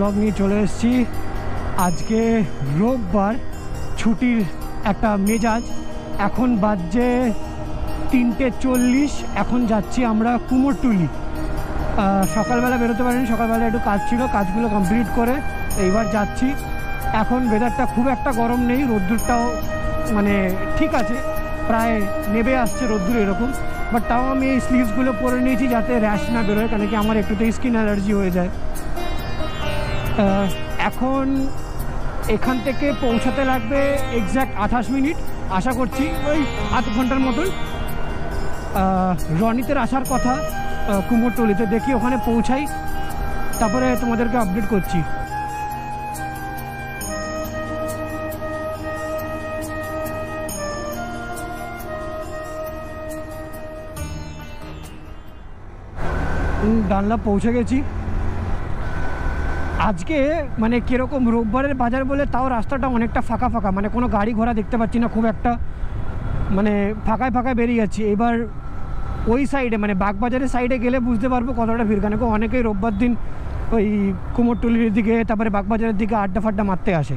Blog নিয়ে চলে এসেছি। আজকে রোববার, ছুটির একটা মেজাজ। এখন বাজছে 3:40। এখন যাচ্ছি আমরা কুমোরটুলি। সকালবেলা বেরোতে পারিনি, সকালবেলা একটু কাজ ছিল, কাজগুলো কমপ্লিট করে এইবার যাচ্ছি। এখন ওয়েদারটা খুব একটা গরম নেই, রোদ্দুরটাও মানে ঠিক আছে, প্রায় নেবে আসছে রোদ্দুর এরকম। বাট তাও আমি এই স্লিভসগুলো পরে নিয়েছি যাতে র্যাশ না বেরোয়, কেন কি আমার একটুতেই স্কিন অ্যালার্জি হয়ে যায়। এখন এখান থেকে পৌঁছাতে লাগবে এক্স্যাক্ট 28 মিনিট, আশা করছি ওই আধ ঘন্টার মতন। রনিতের আসার কথা কুমোরটুলিতে, দেখি ওখানে পৌঁছাই, তারপরে তোমাদেরকে আপডেট করছি। ডানলা পৌঁছে গেছি। আজকে মানে কীরকম রোববারের বাজার বলে তাও রাস্তাটা অনেকটা ফাঁকা ফাঁকা, মানে কোনো গাড়ি ঘোড়া দেখতে পাচ্ছি না খুব একটা, মানে ফাঁকায় ফাঁকায় বেরিয়ে যাচ্ছি। এবার ওই সাইডে মানে বাগবাজারের সাইডে গেলে বুঝতে পারবো কতটা ভিড়, কেন অনেকেই রোববার দিন ওই কুমোরটুলির দিকে তারপরে বাগবাজারের দিকে আড্ডা ফাড্ডা মারতে আসে,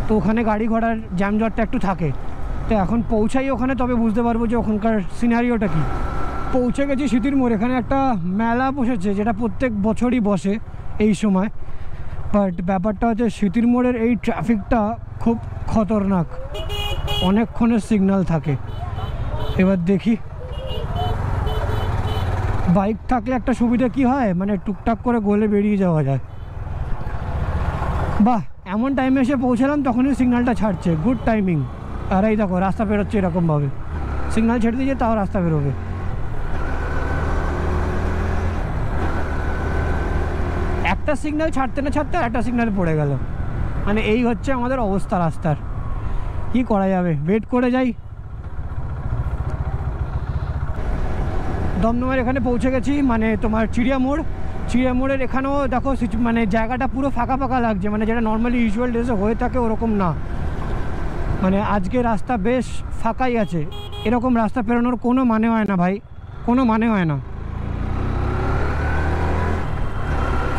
তো ওখানে গাড়ি ঘোড়ার জ্যামজটটা একটু থাকে। তো এখন পৌঁছাই ওখানে, তবে বুঝতে পারবো যে ওখানকার সিনারিওটা কী। পৌঁছে গেছি সিটির মোড়। এখানে একটা মেলা বসেছে যেটা প্রত্যেক বছরই বসে এই সময়। বাট ব্যাপারটা হচ্ছে সিটির মোড়ের এই ট্রাফিকটা খুব খতরনাক, অনেকক্ষণের সিগন্যাল থাকে। এবার দেখি, বাইক থাকলে একটা সুবিধা কি হয়, মানে টুকটাক করে গলে বেরিয়ে যাওয়া যায়। বাহ, এমন টাইমে এসে পৌঁছালাম তখনই সিগন্যালটা ছাড়ছে, গুড টাইমিং। আর এই দেখো রাস্তা বেরোচ্ছে এরকমভাবে, সিগন্যাল ছেড়ে দিয়েছে তাও রাস্তা বেরোবে। একটা সিগন্যাল ছাড়তে না ছাড়তে একটা সিগন্যাল পড়ে গেল, মানে এই হচ্ছে আমাদের অবস্থা রাস্তার। কি করা যাবে, ওয়েট করে যাই। দমদমের এখানে পৌঁছে গেছি, মানে তোমার চিড়িয়ামোড়ের এখানেও দেখো মানে জায়গাটা পুরো ফাঁকা ফাঁকা লাগছে, মানে যেটা নর্মালি ইউজুয়াল ডেজে হয়ে থাকে ওরকম না। মানে আজকে রাস্তা বেশ ফাঁকাই আছে। এরকম রাস্তা পেরোনোর কোনো মানে হয় না ভাই, কোনো মানে হয় না।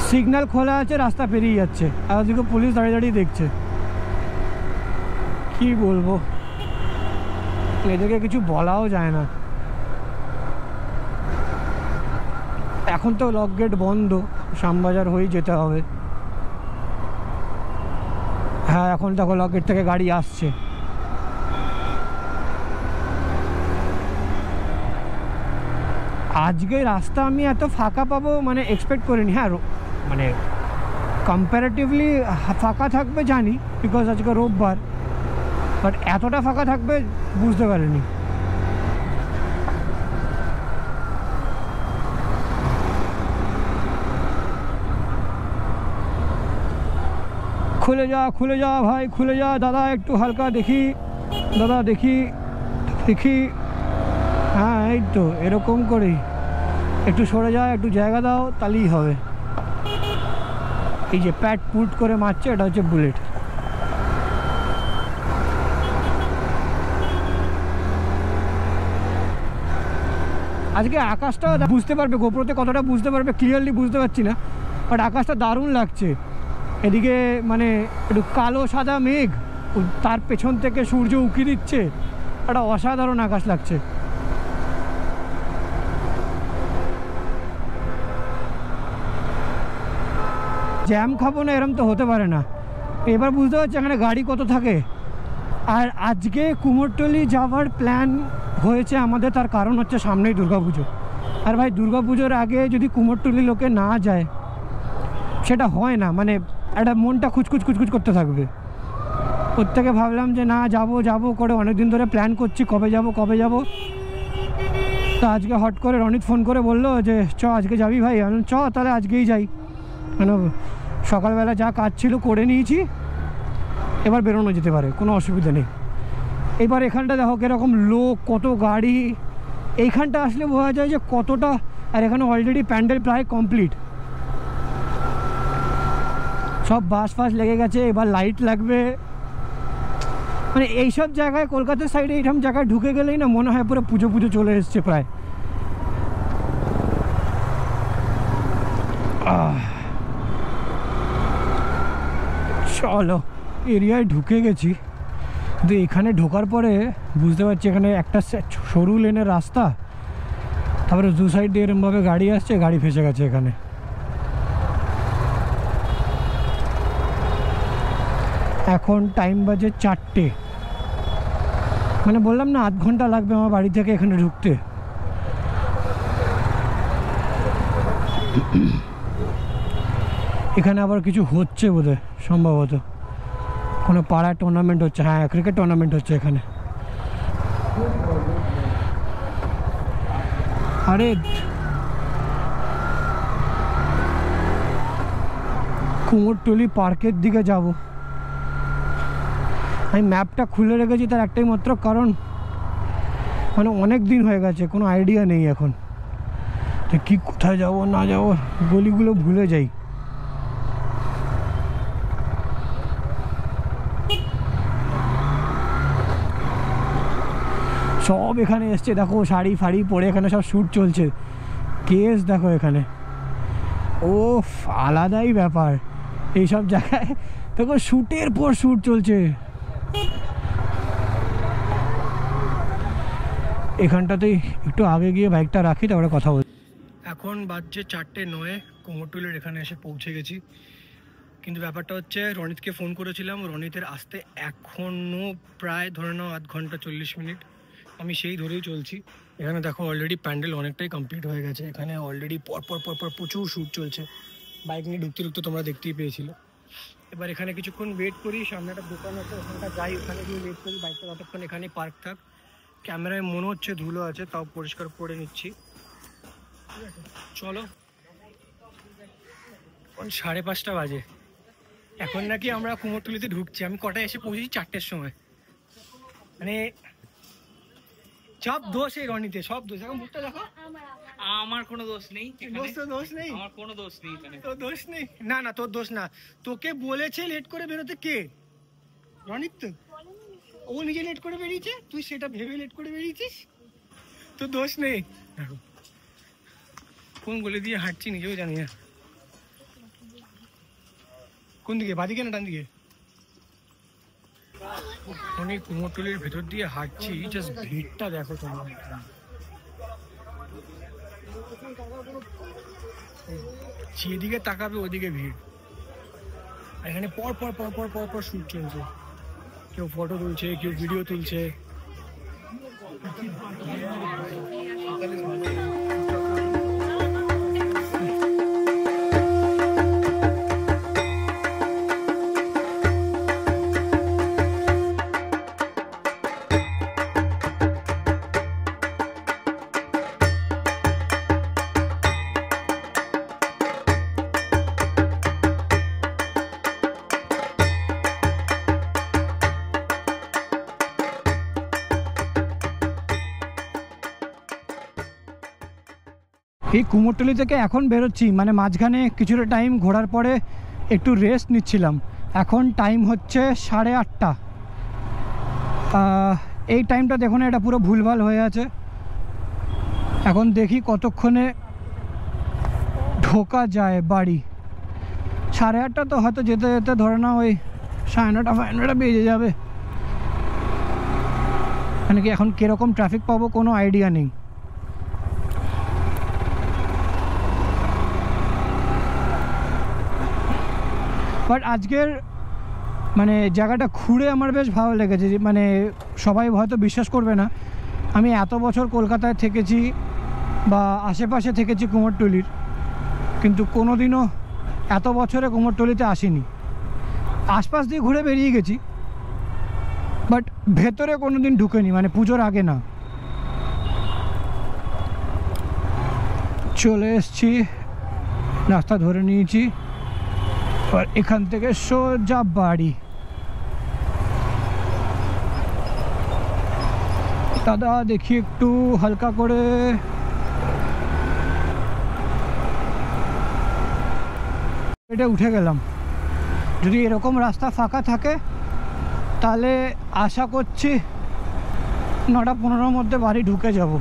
সিগন্যাল খোলা আছে, রাস্তা পেরিয়ে যাচ্ছে, আর ওদিকে পুলিশ দাঁড়িয়ে দাঁড়িয়ে দেখছে। কি বলবো, এদেরকে কিছু বলাও যায় না। এখন তো লক গেট বন্ধ, শ্যামবাজার হয়েই যেতে হবে। হ্যাঁ, এখন দেখো লক গেট থেকে গাড়ি আসছে। আজকে রাস্তা আমি এত ফাঁকা পাবো মানে এক্সপেক্ট করিনি। হ্যাঁ, মানে কম্প্যারেটিভলি ফাঁকা থাকবে জানি, বিকজ আজকে রোববার, বাট এতটা ফাঁকা থাকবে বুঝতে পারিনি। খুলে যা খুলে যা ভাই, খুলে যা দাদা, একটু হালকা দেখি দাদা, দেখি দেখি। হ্যাঁ এই তো এরকম করেই, একটু সরে যা, একটু জায়গা দাও, তাহলেই হবে। এই যে প্যাট পুট করে মারছে, এটা হচ্ছে বুলেট। আজকে আকাশটা বুঝতে পারবে, গোপ্রোতে কতটা বুঝতে পারবে ক্লিয়ারলি বুঝতে পারছি না, বাট আকাশটা দারুণ লাগছে। এদিকে মানে একটু কালো সাদা মেঘ, তার পেছন থেকে সূর্য উঁকি দিচ্ছে, একটা অসাধারণ আকাশ লাগছে। জ্যাম খাবো না এরম তো হতে পারে না। এবার বুঝতে পারছি এখানে গাড়ি কত থাকে। আর আজকে কুমোরটুলি যাওয়ার প্ল্যান হয়েছে আমাদের, তার কারণ হচ্ছে সামনেই দুর্গাপুজো। আর ভাই দুর্গাপুজোর আগে যদি কুমোরটুলি লোকে না যায় সেটা হয় না, মানে একটা মনটা খুচখুচ খুচখুচ করতে থাকবে। ওর থেকে ভাবলাম যে না, যাবো করে অনেক দিন ধরে প্ল্যান করছি, কবে যাব। তো আজকে হট করে রনিত ফোন করে বললো যে চ আজকে যাবি ভাই। আমি চ তাহলে আজকেই যাই, মানে সকালবেলা যা কাজ ছিল করে নিয়েছি, এবার বেরোনো যেতে পারে, কোনো অসুবিধা নেই। এবার এখানটা দেখো কীরকম লোক, কত গাড়ি। এইখানটা আসলে বোঝা যায় যে কতটা, আর এখানে অলরেডি প্যান্ডেল প্রায় কমপ্লিট, সব বাস ফাস লেগে গেছে, এবার লাইট লাগবে। মানে এইসব জায়গায় কলকাতার সাইডে এইরকম জায়গায় ঢুকে গেলেই না মনে হয় পুরো পুজো চলে এসছে প্রায়। চলো এরিয়ায় ঢুকে গেছি, কিন্তু এখানে ঢোকার পরে বুঝতে পারছি এখানে একটা সরু লেনের রাস্তা, তারপরে দু সাইড দিয়ে এরমভাবে গাড়ি আসছে, গাড়ি ফেসে গেছে এখানে। এখন টাইম বাজে 4টে, মানে বললাম না আধ ঘন্টা লাগবে আমার বাড়ি থেকে এখানে ঢুকতে। এখানে আবার কিছু হচ্ছে বোধহয়, সম্ভবত কোনো পাড়ায় টুর্নামেন্ট হচ্ছে। হ্যাঁ, ক্রিকেট টুর্নামেন্ট হচ্ছে এখানে। আরে কুমোরটুলি পার্কের দিকে যাব। আমি ম্যাপটা খুলে রেখেছি তার একটাই মাত্র কারণ, মানে অনেক দিন হয়ে গেছে, কোনো আইডিয়া নেই এখন যে কি কোথায় যাব না যাব, গলিগুলো ভুলে যাই। সব এখানে এসছে, দেখো শাড়ি ফাড়ি পরে এখানে সব শ্যুট চলছে। কেস দেখো এখানে, ও আলাদাই ব্যাপার এইসব জায়গায়, দেখো শ্যুটের পর শ্যুট চলছে। এখানটাতেই একটু আগে গিয়ে বাইকটা রাখি, তারপরে কথা বলি। এখন বাজছে 4:09, কুমোরটুলির এখানে এসে পৌঁছে গেছি। কিন্তু ব্যাপারটা হচ্ছে, রনিতকে ফোন করেছিলাম, রনিতের আসতে এখনও প্রায় ধরে নাও আধ ঘন্টা 40 মিনিট, আমি সেই ধরেই চলছি। এখানে দেখো অলরেডি প্যান্ডেল অনেকটাই কমপ্লিট হয়ে গেছে, এখানে অলরেডি পরপর প্রচুর শ্যুট চলছে। বাইক নিয়ে ঢুকতে ঢুকতে তোমরা দেখতেই পেয়েছিল। এবার এখানে কিছুক্ষণ ওয়েট করি, সামনে একটা দোকান আছে ওখানটা যাই, ওখানে গিয়ে ওয়েট করি, বাইকটা ততক্ষণ এখানে পার্ক থাক। ক্যামেরায় মনে হচ্ছে ধুলো আছে, তাও পরিষ্কার করে নিচ্ছি। ঠিক আছে, চলো। 5:30 বাজে, এখন নাকি আমরা কুমোরটুলিতে ঢুকছি। আমি কটায় এসে পৌঁছেছি? 4টের সময়। মানে সব দোষ এই রনিতে, সব দোষ। এখন মুখটা দেখো। আমার কোনো দোষ নেই, দোষ নেই, আমার কোনো দোষ নেই এখানে। তোর দোষ নেই? না না, তোর দোষ না। তোকে বলেছে লেট করে বেরোতে কে? রনিত তো। ও নিজে লেট করে বেরিয়েছে, তুই সেটা ভেবে লেট করে বেরিয়েছিস, তোর দোষ নেই। কোন গলি দিয়ে হাঁটছি নিজেও জানি না। কোন দিকে, বাদিকে না ডান দিকে? অনেক কুমোরটুলির ভেতর দিয়ে হাঁটছি, জাস্ট ভিড়টা দেখো তোমরা। যেদিকে তাকাবে ওদিকে ভিড়। এখানে পর পর পর পর পর পর শ্যুট চলছে, কেউ ফটো তুলছে, কেউ ভিডিও তুলছে। এই কুমোরটুলি থেকে এখন বেরোচ্ছি, মানে মাঝখানে কিছুটা টাইম ঘোরার পরে একটু রেস্ট নিচ্ছিলাম। এখন টাইম হচ্ছে 8:30। এই টাইমটা দেখুন, এটা পুরো ভুলভাল হয়ে আছে। এখন দেখি কতক্ষণে ঢোকা যায় বাড়ি। 8:30 তো হয়তো যেতে যেতে ধরে না ওই 9:30 বেজে যাবে। মানে কি এখন কীরকম ট্রাফিক পাবো কোনো আইডিয়া নেই। বাট আজকের মানে জায়গাটা ঘুরে আমার বেশ ভালো লেগেছে। মানে সবাই হয়তো বিশ্বাস করবে না, আমি এত বছর কলকাতায় থেকেছি বা আশেপাশে থেকেছি কুমোরটুলির, কিন্তু কোনো দিনও এত বছরে কুমোরটুলিতে আসিনি। আশপাশ দিয়ে ঘুরে বেরিয়ে গেছি, বাট ভেতরে কোনো দিন ঢুকেনি, মানে পুজোর আগে না। চলে এসছি, রাস্তা ধরে নিয়েছি, আর এখান থেকে সোজা বাড়ি। দাদা দেখি একটু হালকা করে। এটা উঠে গেলাম। যদি এরকম রাস্তা ফাঁকা থাকে তাহলে আশা করছি 9:15 মধ্যে বাড়ি ঢুকে যাব।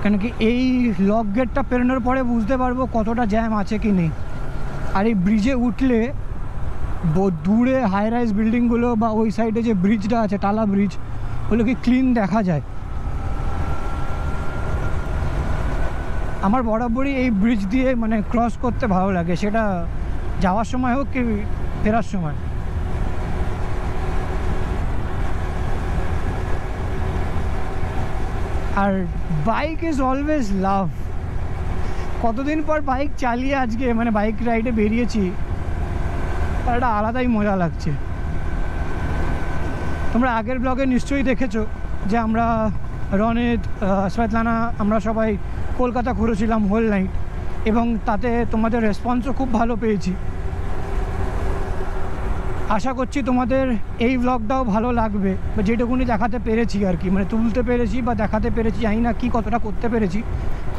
কেন কি এই লক গেটটা পেরোনোর পরে বুঝতে পারবো কতটা জ্যাম আছে কি নেই। আর এই ব্রিজে উঠলে দূরে হাই রাইজ বিল্ডিংগুলো বা ওই সাইডে যে ব্রিজটা আছে টালা ব্রিজ, ওগুলোকে ক্লিন দেখা যায়। আমার বরাবরই এই ব্রিজ দিয়ে মানে ক্রস করতে ভালো লাগে, সেটা যাওয়ার সময় হোক কি ফেরার সময়। আর বাইক ইজ অলওয়েজ লাভ। কতদিন পর বাইক চালিয়ে আজকে মানে বাইক রাইডে বেরিয়েছি, আর একটা আলাদাই মজা লাগছে। তোমরা আগের ব্লগে নিশ্চয়ই দেখেছো যে আমরা রনিত, শ্বেতলানা, আমরা সবাই কলকাতা ঘুরেছিলাম হোল নাইট, এবং তাতে তোমাদের রেসপন্সও খুব ভালো পেয়েছি। আশা করছি তোমাদের এই ব্লগটাও ভালো লাগবে, বা যেটুকুনি দেখাতে পেরেছি আর কি, মানে তুলতে পেরেছি বা দেখাতে পেরেছি, জানি না কি কতটা করতে পেরেছি।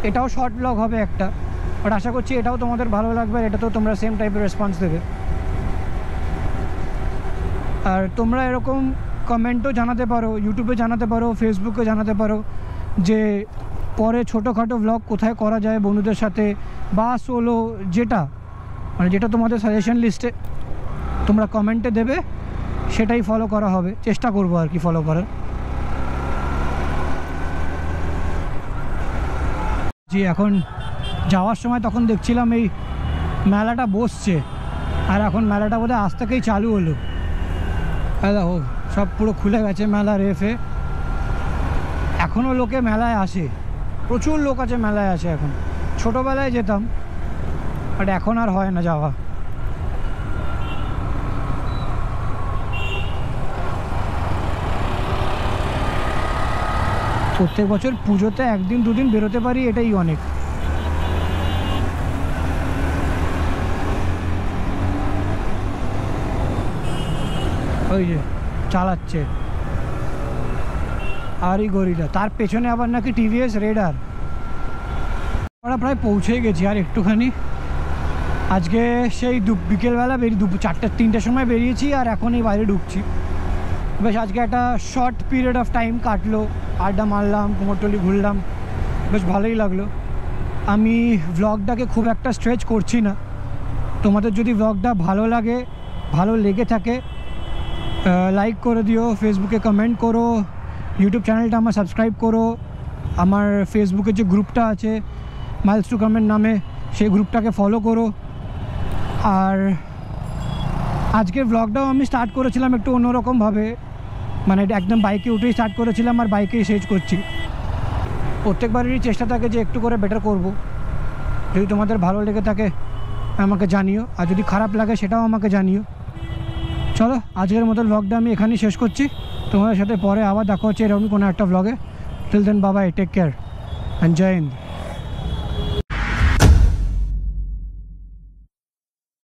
এটাও শর্ট ব্লগ হবে একটা, বাট আশা করছি এটাও তোমাদের ভালো লাগবে, আর এটাতেও তোমরা সেম টাইপের রেসপন্স দেবে। আর তোমরা এরকম কমেন্টও জানাতে পারো, ইউটিউবে জানাতে পারো, ফেসবুকে জানাতে পারো যে পরে ছোটোখাটো ব্লগ কোথায় করা যায় বন্ধুদের সাথে বা সোলো, যেটা তোমাদের সাজেশন লিস্টে তোমরা কমেন্টে দেবে, সেটাই ফলো করা হবে, চেষ্টা করবো আর কি ফলো করার। জি, এখন যাওয়ার সময় তখন দেখছিলাম এই মেলাটা বসছে, আর এখন মেলাটা বোধহয় আজ থেকেই চালু হলো। দেখো সব পুরো খুলে গেছে মেলা রেফে, এখনও লোকে মেলায় আসে, প্রচুর লোক আছে মেলায় আসে। এখন ছোটোবেলায় যেতাম, বাট এখন আর হয় না যাওয়া। প্রত্যেক বছর পুজোতে একদিন দুদিন বেরোতে পারি, এটাই অনেক। ওই যে চালাচ্ছে আরই গরিলা, তার পেছনে আবার নাকি টিভিএস রেডার। আমরা প্রায় পৌঁছেই গেছি, আর একটুখানি। আজকে সেই বিকেলবেলা 4-3টের সময় বেরিয়েছি, আর এখনই বাইরে ঢুকছি। বেশ আজকে একটা শর্ট পিরিয়ড অফ টাইম কাটলো, আড্ডা মারলাম, কুমোরটুলি ঘুরলাম, বেশ ভালোই লাগলো। আমি ভ্লগটাকে খুব একটা স্ট্রেচ করছি না। তোমাদের যদি ভ্লগটা ভালো লেগে থাকে, লাইক করে দিও, ফেসবুকে কমেন্ট করো, ইউটিউব চ্যানেলটা আমার সাবস্ক্রাইব করো, আমার ফেসবুকে যে গ্রুপটা আছে মাইলস টু কমেন্ট নামে, সেই গ্রুপটাকে ফলো করো। আর আজকের ব্লগটাও আমি স্টার্ট করেছিলাম একটু অন্যরকমভাবে, মানে একদম বাইকে উঠেই স্টার্ট করেছিলাম, আর বাইকেই শেষ করছি। প্রত্যেকবারেরই চেষ্টা থাকে যে একটু করে বেটার করব। যদি তোমাদের ভালো লেগে থাকে আমাকে জানিও, আর যদি খারাপ লাগে সেটাও আমাকে জানিও। চলো আজকের মতো ব্লগটা আমি এখানেই শেষ করছি। তোমাদের সাথে পরে আবার দেখা হচ্ছে এরকম কোনো একটা ব্লগে। Till then bye, take care, and জয় হিন্দ।